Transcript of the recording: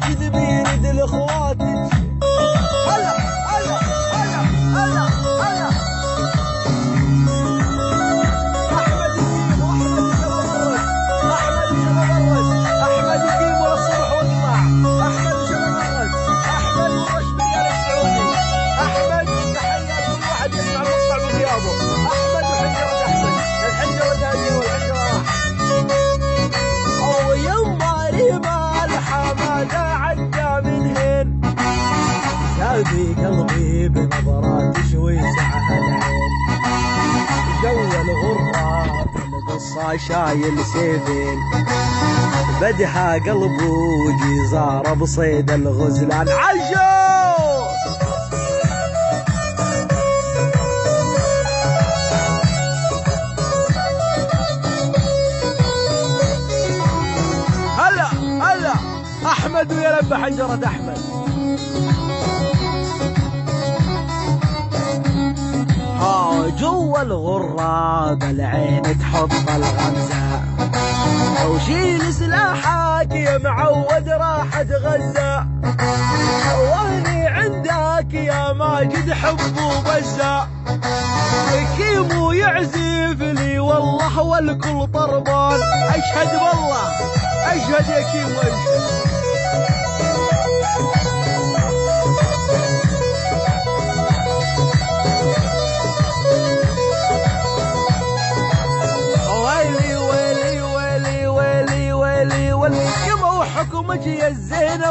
كذبي يريد الاخوات. هلا هلا هلا هلا هلا احمد يقيم واحمد يتبرز، احمد يتبرز، احمد يقيم والصبح واطلع، احمد يتبرز، احمد ورش بالريال السعودي، احمد تحيه كل واحد يسمع المقطع بغيابه، احمد وحنجره احمد، الحنجره داهيه والحنجره راح. او يما ريما الحماده عدى من هين، سابي قلبي بنظرات تشوي سعها العين، جو الغرة القصة شايل سيفين، بدها قلبه وجزاره بصيد الغزلان. عجو هلا هلا احمد ويلبى حنجرة احمد. ها جوا الغرة بالعين تحط الغمزة، وشيل سلاحك يا معود راح اتغزى، واني عندك يا ماجد حب وبزة، كيمو يعزف لي والله والكل طربان. اشهد والله اشهد يا كيمو اشهد. ويلي ويلي ويلي ويلي ويلي ويلي يما وحكمك يا الزينة.